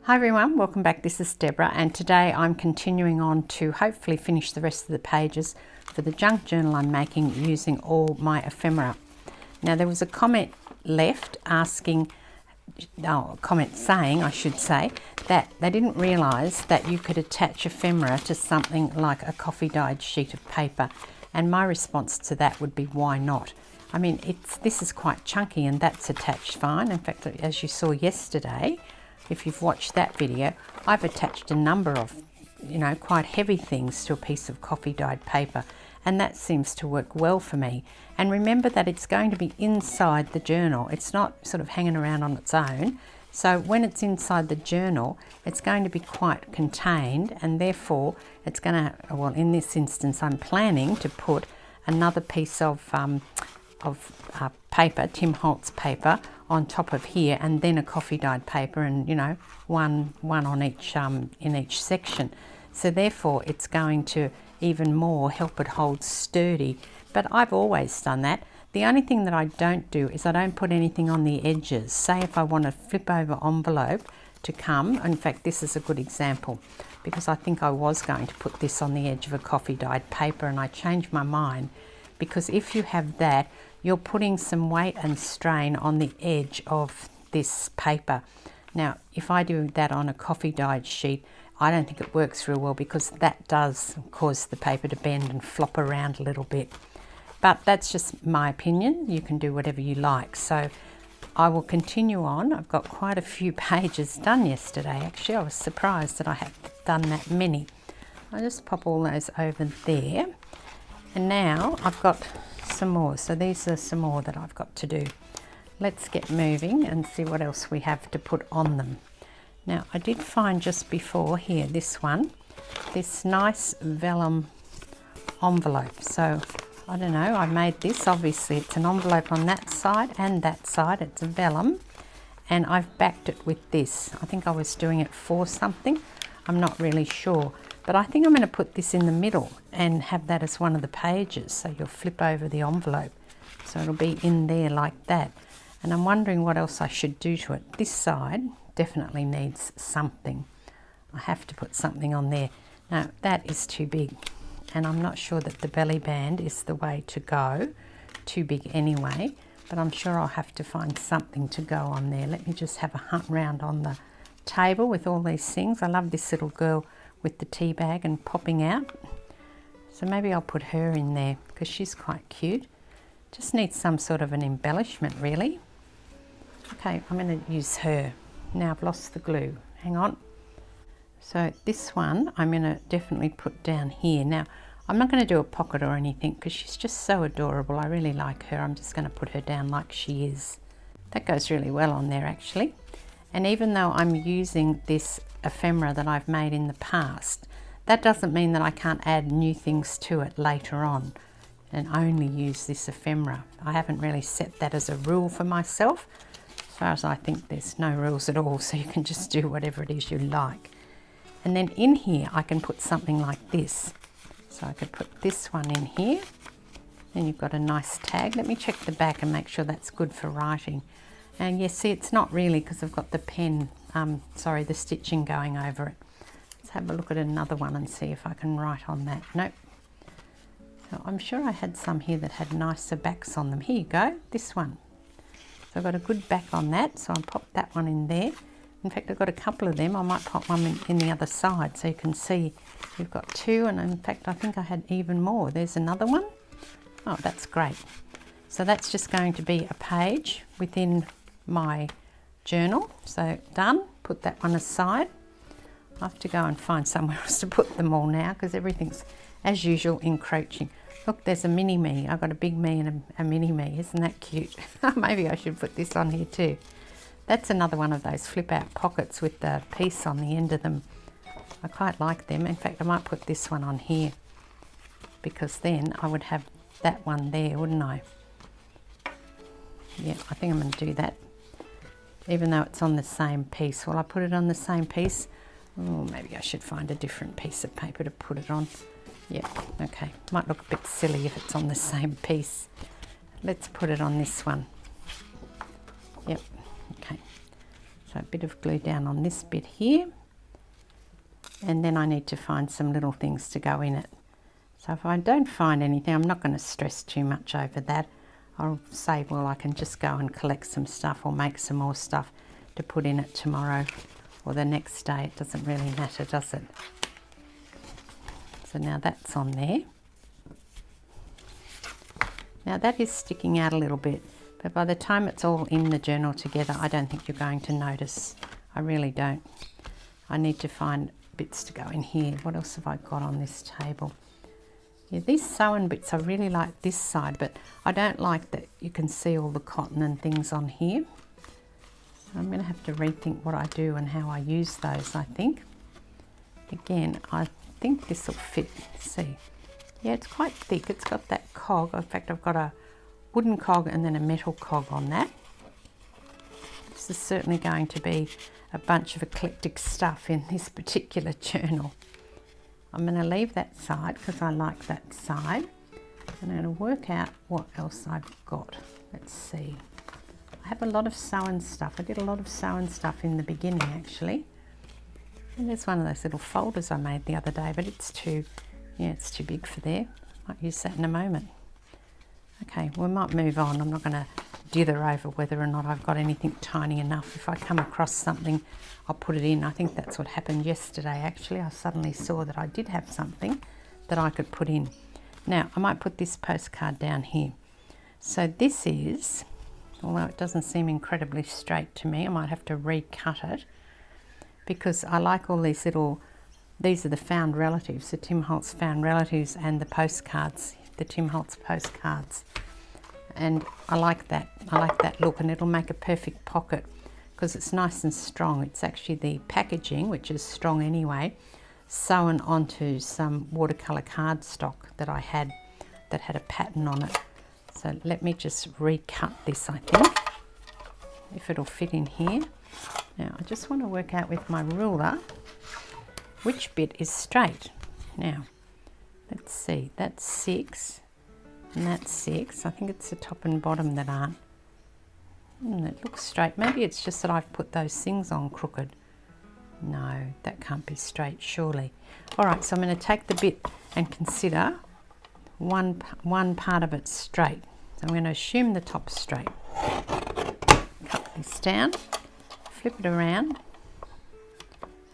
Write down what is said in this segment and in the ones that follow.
Hi everyone, welcome back. This is Deborah and today I'm continuing on to hopefully finish the rest of the pages for the junk journal I'm making using all my ephemera. Now there was a comment left asking, comment saying I should say, that they didn't realise that you could attach ephemera to something like a coffee dyed sheet of paper, and my response to that would be why not? I mean, this is quite chunky and that's attached fine. In fact, as you saw yesterday, if you've watched that video, I've attached a number of, quite heavy things to a piece of coffee dyed paper, and that seems to work well for me. And remember that it's going to be inside the journal. It's not sort of hanging around on its own. So when it's inside the journal, it's going to be quite contained, and therefore it's going to, well, in this instance, I'm planning to put another piece of paper, Tim Holtz paper, on top of here, and then a coffee dyed paper, and one on each in each section. So therefore it's going to even more help it hold sturdy. But I've always done that. The only thing that I don't do is I don't put anything on the edges. Say if I want a flip over envelope to come, in fact this is a good example, because I think I was going to put this on the edge of a coffee dyed paper and I changed my mind, because if you have that, you're putting some weight and strain on the edge of this paper. Now, if I do that on a coffee dyed sheet, I don't think it works real well, because that does cause the paper to bend and flop around a little bit. But that's just my opinion. You can do whatever you like. So I will continue on. I've got quite a few pages done yesterday. Actually, I was surprised that I had done that many. I'll just pop all those over there. And now I've got some more. So these are some more that I've got to do. Let's get moving and see what else we have to put on them. Now I did find just before here, this nice vellum envelope. So I don't know, I made this. Obviously it's an envelope on that side and that side. It's a vellum, and I've backed it with this. I think I was doing it for something. I'm not really sure. But I think I'm going to put this in the middle and have that as one of the pages. So you'll flip over the envelope. So it'll be in there like that. And I'm wondering what else I should do to it. This side definitely needs something. I have to put something on there. Now that is too big. And I'm not sure that the belly band is the way to go. Too big anyway. But I'm sure I'll have to find something to go on there. Let me just have a hunt round on the table with all these things. I love this little girl with the tea bag and popping out. So maybe I'll put her in there because she's quite cute. Just needs some sort of an embellishment really. Okay, I'm going to use her. Now I've lost the glue. Hang on. So this one I'm going to definitely put down here. Now I'm not going to do a pocket or anything because she's just so adorable. I really like her. I'm just going to put her down like she is. That goes really well on there actually. And even though I'm using this ephemera that I've made in the past, that doesn't mean that I can't add new things to it later on and only use this ephemera. I haven't really set that as a rule for myself. As far as I think, there's no rules at all, so you can just do whatever it is you like. And then in here I can put something like this. So I could put this one in here. Then you've got a nice tag. Let me check the back and make sure that's good for writing. And you see, it's not really, because I've got the pen, the stitching going over it. Let's have a look at another one and see if I can write on that. Nope. So I'm sure I had some here that had nicer backs on them. Here you go, this one. So I've got a good back on that, so I'll pop that one in there. In fact, I've got a couple of them. I might pop one in the other side so you can see you've got two, and in fact I think I had even more. There's another one. Oh, that's great. So that's just going to be a page within my journal. So done. Put that one aside. I have to go and find somewhere else to put them all now because everything's as usual encroaching. Look, there's a mini me. I've got a big me and a mini me. Isn't that cute? Maybe I should put this on here too. That's another one of those flip out pockets with the piece on the end of them. I quite like them. In fact, I might put this one on here because then I would have that one there, wouldn't I? Yeah, I think I'm going to do that. Even though it's on the same piece. Will I put it on the same piece? Oh, maybe I should find a different piece of paper to put it on. Yeah, okay. Might look a bit silly if it's on the same piece. Let's put it on this one. Yep, okay. So a bit of glue down on this bit here. And then I need to find some little things to go in it. So if I don't find anything, I'm not going to stress too much over that. I'll say, well, I can just go and collect some stuff or make some more stuff to put in it tomorrow or the next day. It doesn't really matter, does it? So now that's on there. Now that is sticking out a little bit, but by the time it's all in the journal together, I don't think you're going to notice. I really don't. I need to find bits to go in here. What else have I got on this table? Yeah, these sewn bits, I really like this side, but I don't like that you can see all the cotton and things on here. So I'm going to have to rethink what I do and how I use those, I think. Again, I think this will fit. See, yeah, it's quite thick. It's got that cog. In fact, I've got a wooden cog and then a metal cog on that. This is certainly going to be a bunch of eclectic stuff in this particular journal. I'm going to leave that side because I like that side. And I'm going to work out what else I've got. Let's see. I have a lot of sewn stuff. I did a lot of sewn stuff in the beginning actually. And there's one of those little folders I made the other day, but it's too big for there. Might use that in a moment. Okay, we might move on. I'm not going to dither over whether or not I've got anything tiny enough. If I come across something, I'll put it in. I think that's what happened yesterday actually. I suddenly saw that I did have something that I could put in. Now, I might put this postcard down here. So this is, although it doesn't seem incredibly straight to me, I might have to recut it because I like all these little, these are the found relatives, the Tim Holtz found relatives and the postcards, the Tim Holtz postcards. And I like that look, and it'll make a perfect pocket because it's nice and strong. It's actually the packaging, which is strong anyway, sewn onto some watercolour cardstock that I had that had a pattern on it. So let me just recut this, I think, if it'll fit in here. Now I just want to work out with my ruler which bit is straight. Now let's see, that's 6 and that's 6. I think it's the top and bottom that aren't. It looks straight. Maybe it's just that I've put those things on crooked. No, that can't be straight, surely. All right, so I'm going to take the bit and consider one part of it straight. So I'm going to assume the top's straight. Cut this down, flip it around,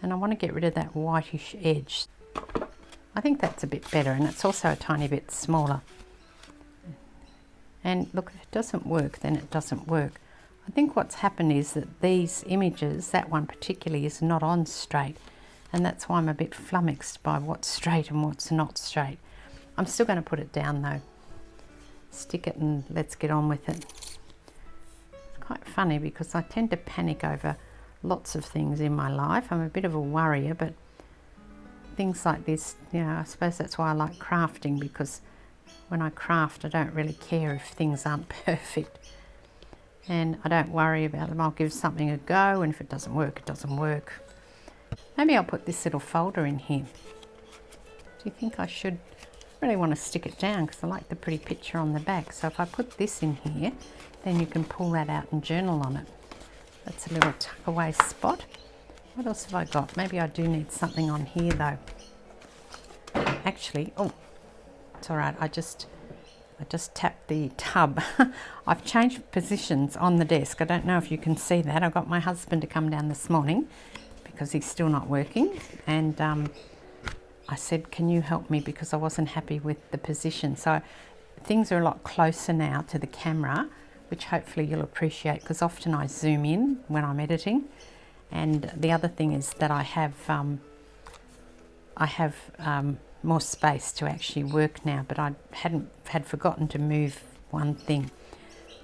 and I want to get rid of that whitish edge. I think that's a bit better, and it's also a tiny bit smaller. And look, if it doesn't work, then it doesn't work. I think what's happened is that these images, that one particularly, is not on straight, and that's why I'm a bit flummoxed by what's straight and what's not straight. I'm still going to put it down though. Stick it and let's get on with it. It's quite funny because I tend to panic over lots of things in my life. I'm a bit of a worrier, but things like this, you know, I suppose that's why I like crafting, because when I craft I don't really care if things aren't perfect. And I don't worry about them. I'll give something a go, and if it doesn't work, it doesn't work. Maybe I'll put this little folder in here. Do you think I should? I really want to stick it down because I like the pretty picture on the back. So if I put this in here, then you can pull that out and journal on it. That's a little tuck away spot. What else have I got? Maybe I do need something on here though. Actually, oh, it's all right. I just tapped the tub. I've changed positions on the desk. I don't know if you can see that. I got my husband to come down this morning because he's still not working, and I said, can you help me, because I wasn't happy with the position. So things are a lot closer now to the camera, which hopefully you'll appreciate, because often I zoom in when I'm editing. And the other thing is that I have more space to actually work now, but I had forgotten to move one thing.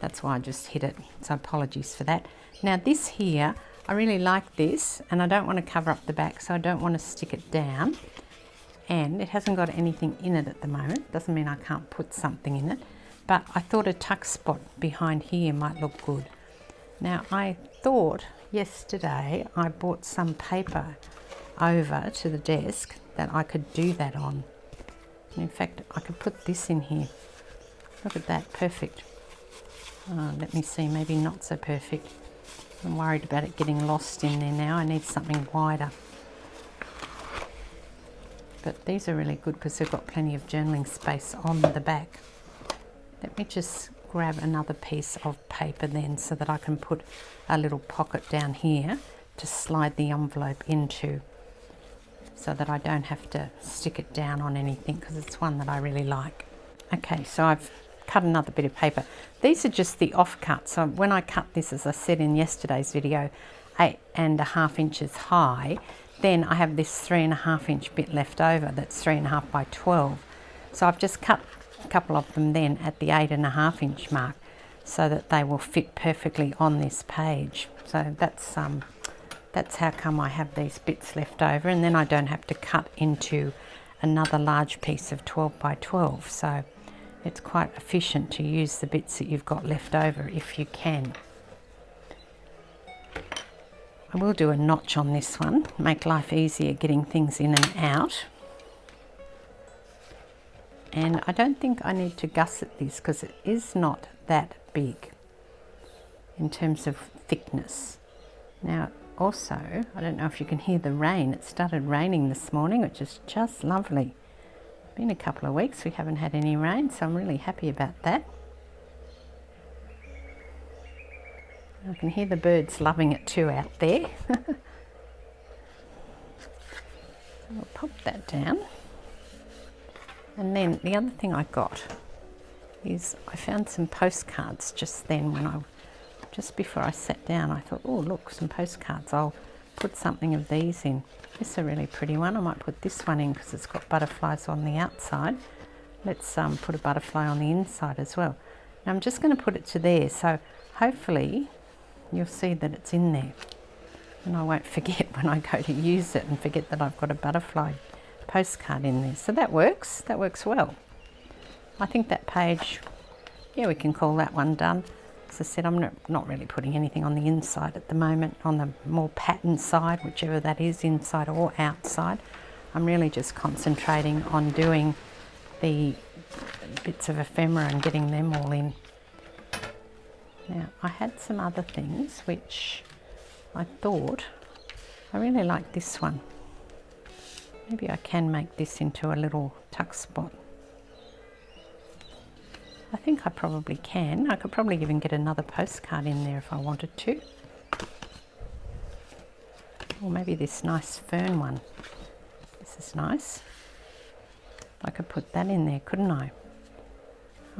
That's why I just hit it, so apologies for that. Now this here, I really like this, and I don't want to cover up the back, so I don't want to stick it down, and it hasn't got anything in it at the moment. Doesn't mean I can't put something in it, but I thought a tuck spot behind here might look good. Now I thought yesterday I bought some paper over to the desk that I could do that on. And in fact, I could put this in here. Look at that, perfect. Oh, let me see, maybe not so perfect. I'm worried about it getting lost in there now. I need something wider. But these are really good because they've got plenty of journaling space on the back. Let me just grab another piece of paper then so that I can put a little pocket down here to slide the envelope into, so that I don't have to stick it down on anything, because it's one that I really like. Okay, so I've cut another bit of paper. These are just the offcuts. So when I cut this, as I said in yesterday's video, 8.5 inches high, then I have this 3.5 inch bit left over that's 3.5 by 12. So I've just cut a couple of them then at the 8.5 inch mark so that they will fit perfectly on this page. So that's how come I have these bits left over, and then I don't have to cut into another large piece of 12 by 12. So it's quite efficient to use the bits that you've got left over if you can. I will do a notch on this one, make life easier getting things in and out. And I don't think I need to gusset this because it is not that big in terms of thickness. Now also, I don't know if you can hear the rain. It started raining this morning, which is just lovely. It's been a couple of weeks we haven't had any rain, so I'm really happy about that. I can hear the birds loving it too out there. So we'll pop that down. And then the other thing I got is I found some postcards just then just before I sat down. I thought, oh look, some postcards. I'll put something of these in. This is a really pretty one. I might put this one in because it's got butterflies on the outside. Let's put a butterfly on the inside as well. Now I'm just going to put it to there, so hopefully you'll see that it's in there, and I won't forget when I go to use it and forget that I've got a butterfly postcard in there. So that works well. I think that page, yeah, we can call that one done. As I said, I'm not really putting anything on the inside at the moment, on the more pattern side, whichever that is, inside or outside. I'm really just concentrating on doing the bits of ephemera and getting them all in. Now, I had some other things which I thought, I really like this one. Maybe I can make this into a little tuck spot. I think I probably can. I could probably even get another postcard in there if I wanted to. Or maybe this nice fern one. This is nice. I could put that in there, couldn't I?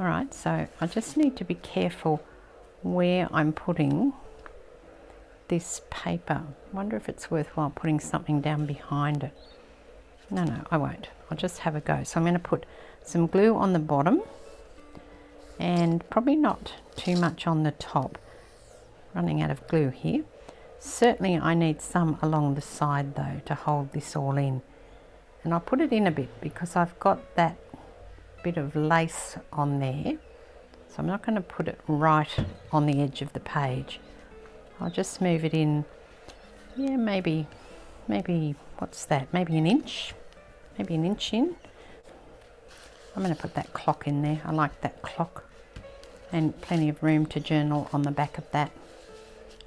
Alright, so I just need to be careful where I'm putting this paper. I wonder if it's worthwhile putting something down behind it. No, I won't. I'll just have a go. So I'm going to put some glue on the bottom and probably not too much on the top. Running out of glue here. Certainly I need some along the side though to hold this all in. And I'll put it in a bit because I've got that bit of lace on there. So I'm not going to put it right on the edge of the page. I'll just move it in, yeah, maybe, what's that? Maybe an inch in. I'm going to put that clock in there. I like that clock. And plenty of room to journal on the back of that,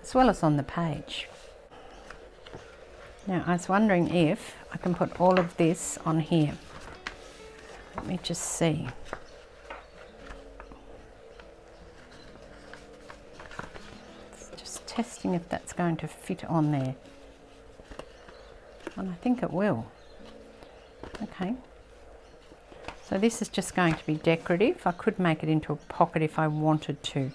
as well as on the page. Now, I was wondering if I can put all of this on here. Let me just see. Just testing if that's going to fit on there. And I think it will. Okay. So this is just going to be decorative. I could make it into a pocket if I wanted to.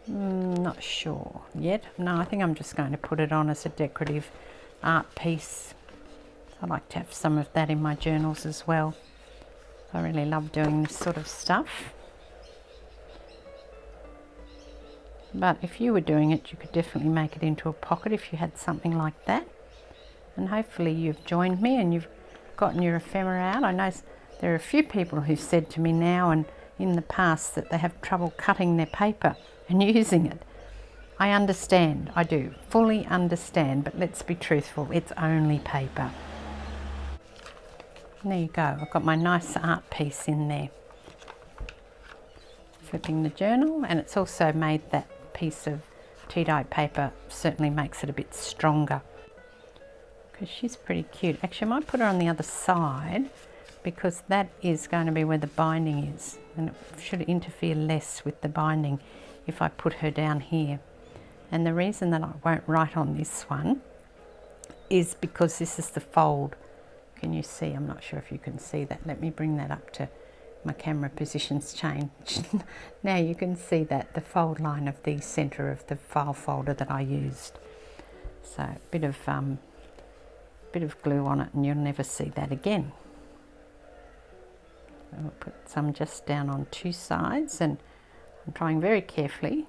Not sure yet. No, I think I'm just going to put it on as a decorative art piece. I like to have some of that in my journals as well. I really love doing this sort of stuff. But if you were doing it, you could definitely make it into a pocket if you had something like that. And hopefully you've joined me and you've gotten your ephemera out. I know there are a few people who've said to me now and in the past that they have trouble cutting their paper and using it. I understand, I do, fully understand, but let's be truthful, it's only paper. And there you go, I've got my nice art piece in there. Flipping the journal, and it's also made that piece of tea dye paper certainly makes it a bit stronger. Because she's pretty cute. Actually, I might put her on the other side because that is going to be where the binding is, and it should interfere less with the binding if I put her down here. And the reason that I won't write on this one is because this is the fold. Can you see? I'm not sure if you can see that. Let me bring that up to my camera positions changed. Now you can see that the fold line of the center of the file folder that I used. So a bit of glue on it and you'll never see that again. I'll put some just down on two sides, and I'm trying very carefully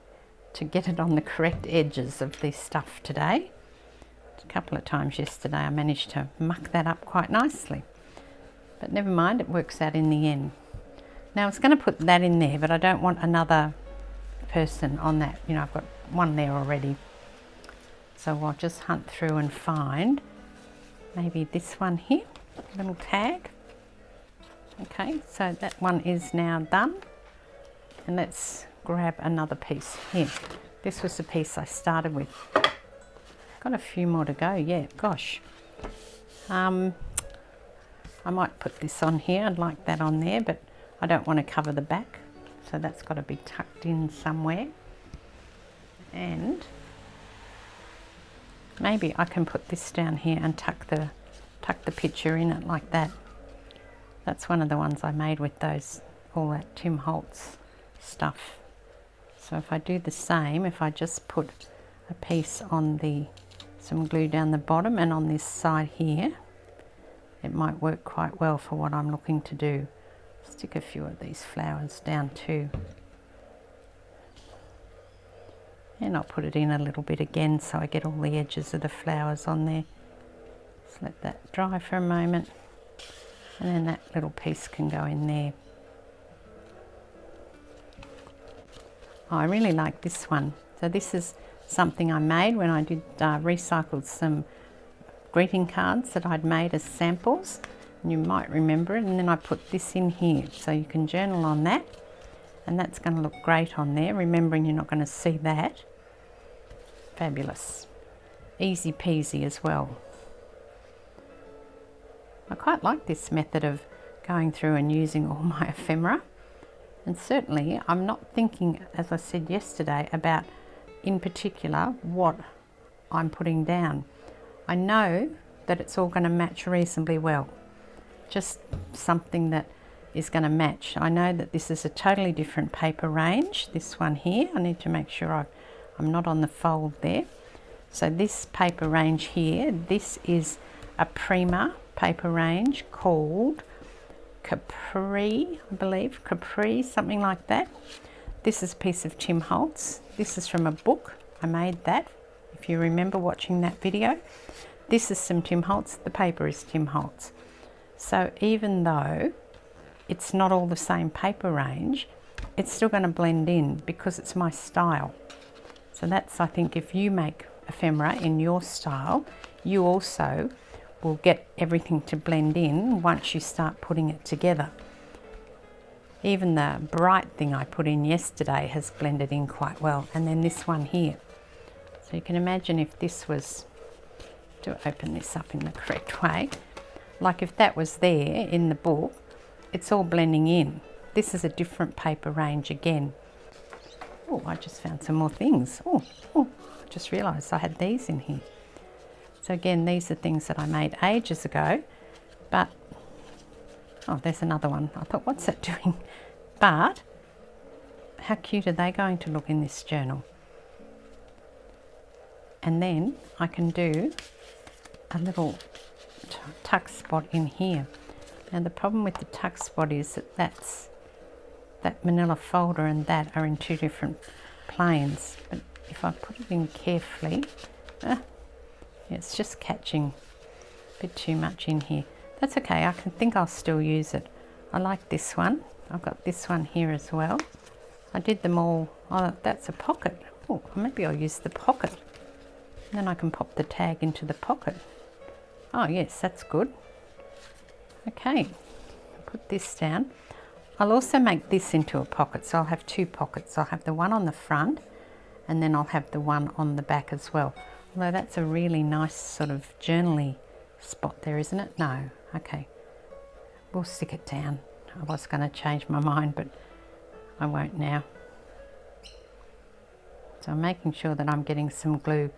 to get it on the correct edges of this stuff today. A couple of times yesterday I managed to muck that up quite nicely, but never mind, it works out in the end. Now I was going to put that in there, but I don't want another person on that. You know, I've got one there already. So I'll just hunt through and find maybe this one here, little tag. Okay, so that one is now done. And let's grab another piece here. This was the piece I started with. Got a few more to go, yeah, gosh. I might put this on here, I'd like that on there, but I don't want to cover the back, so that's got to be tucked in somewhere. And maybe I can put this down here and tuck the picture in it like that. That's one of the ones I made with all that Tim Holtz stuff. So if I do the same, if I just put a piece on some glue down the bottom and on this side here, it might work quite well for what I'm looking to do. Stick a few of these flowers down too. And I'll put it in a little bit again so I get all the edges of the flowers on there. Just let that dry for a moment. And then that little piece can go in there. Oh, I really like this one. So this is something I made when I did recycled some greeting cards that I'd made as samples. You might remember it, and then I put this in here so you can journal on that, and that's going to look great on there, remembering you're not going to see that. Fabulous. Easy peasy as well. I quite like this method of going through and using all my ephemera, and certainly I'm not thinking, as I said yesterday, about in particular what I'm putting down. I know that it's all going to match reasonably well. Just something that is going to match. I know that this is a totally different paper range, this one here. I need to make sure I'm not on the fold there. So this paper range here, this is a Prima paper range called Capri, I believe, Capri, something like that. This is a piece of Tim Holtz. This is from a book. I made that, if you remember watching that video. This is some Tim Holtz. The paper is Tim Holtz. So even though it's not all the same paper range, it's still going to blend in because it's my style. So that's, I think, if you make ephemera in your style, you also will get everything to blend in once you start putting it together. Even the bright thing I put in yesterday has blended in quite well. And then this one here. So you can imagine if this was, to open this up in the correct way, like if that was there in the book, it's all blending in. This is a different paper range again. Oh, I just found some more things. Oh, I just realised I had these in here. So again, these are things that I made ages ago, but, oh, there's another one. I thought, what's that doing? But how cute are they going to look in this journal? And then I can do a little tuck spot in here. Now the problem with the tuck spot is that manila folder and that are in two different planes, but if I put it in carefully, it's just catching a bit too much in here. That's okay, I think I'll still use it. I like this one. I've got this one here as well. I did them all. Oh, that's a pocket. Oh, maybe I'll use the pocket. And then I can pop the tag into the pocket. Oh yes, that's good. Okay, put this down. I'll also make this into a pocket, so I'll have two pockets. I'll have the one on the front and then I'll have the one on the back as well. Although that's a really nice sort of journaly spot there, isn't it? No, okay, we'll stick it down. I was going to change my mind, but I won't now. So I'm making sure that I'm getting some glue,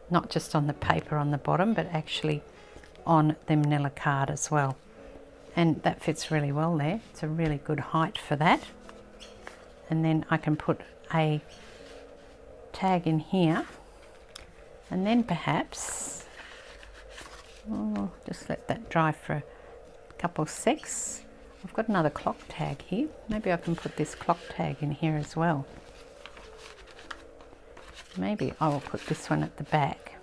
not just on the paper on the bottom, but actually on the manila card as well. And that fits really well there. It's a really good height for that. And then I can put a tag in here, and then perhaps, just let that dry for a couple of secs. I've got another clock tag here. Maybe I can put this clock tag in here as well. Maybe I will put this one at the back,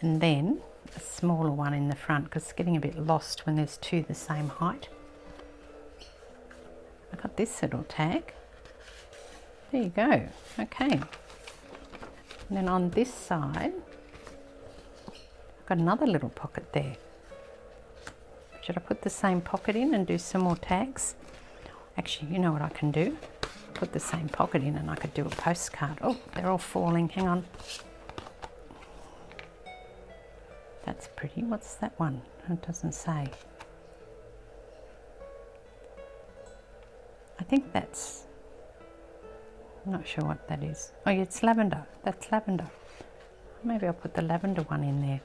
and then a smaller one in the front, because it's getting a bit lost when there's two the same height. I've got this little tag. There you go. Okay. And then on this side, I've got another little pocket there. Should I put the same pocket in and do some more tags? Actually, you know what I can do? Put the same pocket in and I could do a postcard. Oh, they're all falling. Hang on. That's pretty. What's that one? It doesn't say. I think that's, I'm not sure what that is. Oh yeah, it's lavender. That's lavender. Maybe I'll put the lavender one in there.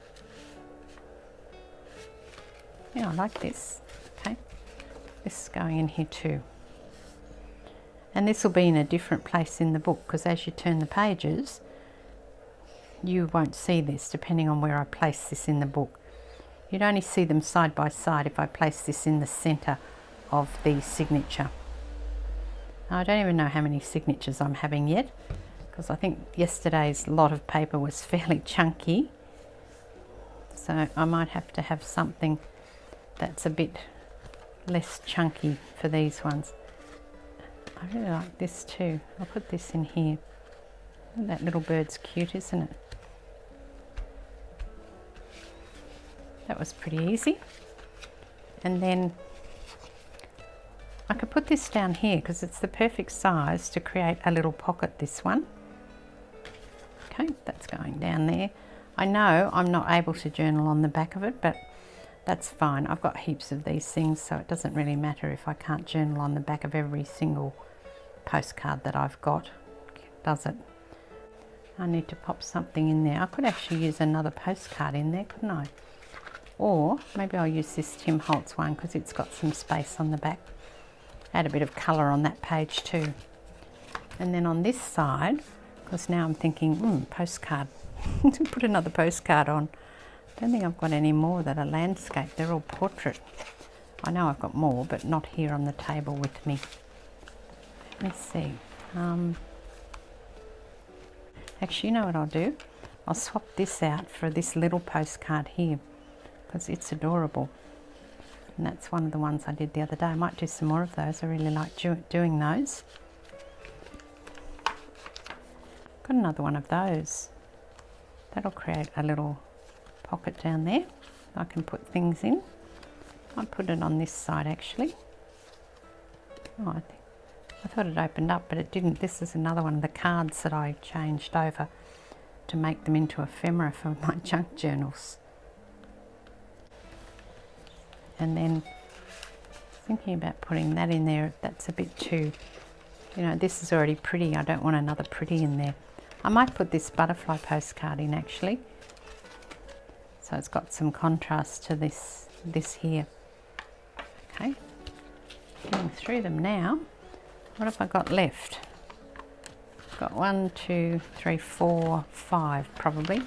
Yeah, I like this. Okay. This is going in here too. And this will be in a different place in the book, because as you turn the pages, you won't see this depending on where I place this in the book. You'd only see them side by side if I place this in the center of the signature. I don't even know how many signatures I'm having yet, because I think yesterday's lot of paper was fairly chunky. So I might have to have something that's a bit less chunky for these ones. I really like this too. I'll put this in here. That little bird's cute, isn't it? That was pretty easy. And then I could put this down here because it's the perfect size to create a little pocket, this one. Okay, that's going down there. I know I'm not able to journal on the back of it, but that's fine. I've got heaps of these things, so it doesn't really matter if I can't journal on the back of every single postcard that I've got, does it? I need to pop something in there. I could actually use another postcard in there, couldn't I? Or maybe I'll use this Tim Holtz one because it's got some space on the back. Add a bit of colour on that page too. And then on this side, because now I'm thinking, postcard. Put another postcard on. I don't think I've got any more that are landscape. They're all portrait. I know I've got more, but not here on the table with me. Let me see. Actually, you know what I'll do? I'll swap this out for this little postcard here because it's adorable. And that's one of the ones I did the other day. I might do some more of those. I really like doing those. Got another one of those. That'll create a little pocket down there. I can put things in. I'll put it on this side actually. Oh, I thought it opened up, but it didn't. This is another one of the cards that I changed over to make them into ephemera for my junk journals. And then thinking about putting that in there, that's a bit too, you know, this is already pretty. I don't want another pretty in there. I might put this butterfly postcard in actually. So it's got some contrast to this here. Okay, going through them now. What have I got left? I've got 1, 2, 3, 4, 5 probably.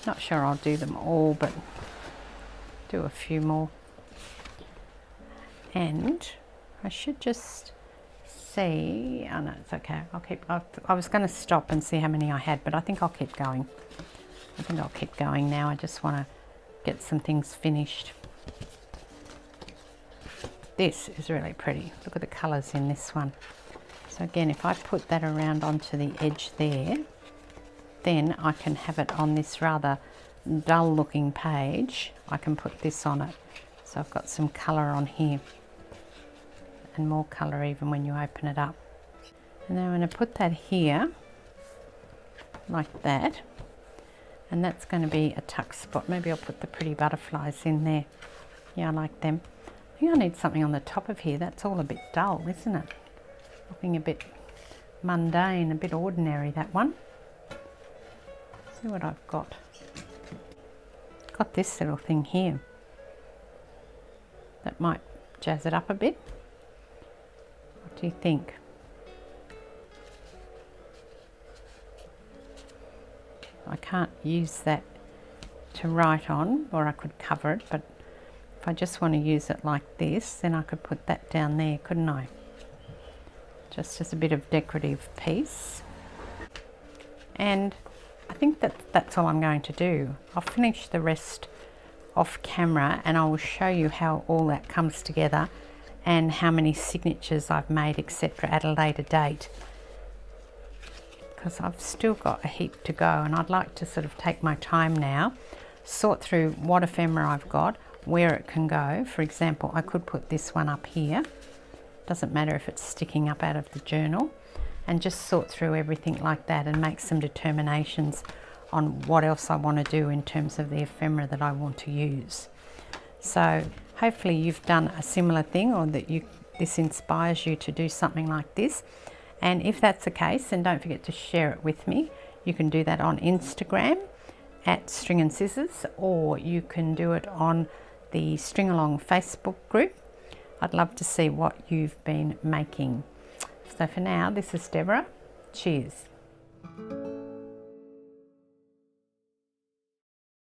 Not sure I'll do them all, but do a few more. And I should just see, oh no, it's okay. I was going to stop and see how many I had, but I think I'll keep going. I think I'll keep going now. I just want to get some things finished. This is really pretty. Look at the colours in this one. So again, if I put that around onto the edge there, then I can have it on this rather dull looking page. I can put this on it. So I've got some colour on here and more colour even when you open it up. And then I'm going to put that here like that. And that's going to be a tuck spot. Maybe I'll put the pretty butterflies in there. Yeah, I like them. I think I need something on the top of here. That's all a bit dull, isn't it? Looking a bit mundane, a bit ordinary, that one. See what I've got. Got this little thing here. That might jazz it up a bit. What do you think? I can't use that to write on, or I could cover it, but if I just want to use it like this, then I could put that down there, couldn't I? Just as a bit of decorative piece. And I think that's all I'm going to do. I'll finish the rest off camera and I will show you how all that comes together and how many signatures I've made, etc. at a later date. Because I've still got a heap to go and I'd like to sort of take my time now, sort through what ephemera I've got, where it can go. For example, I could put this one up here. Doesn't matter if it's sticking up out of the journal, and just sort through everything like that and make some determinations on what else I want to do in terms of the ephemera that I want to use. So hopefully you've done a similar thing, or that this inspires you to do something like this. And if that's the case, then don't forget to share it with me. You can do that on Instagram at String and Scissors, or you can do it on the String Along Facebook group. I'd love to see what you've been making. So for now, this is Deborah. Cheers.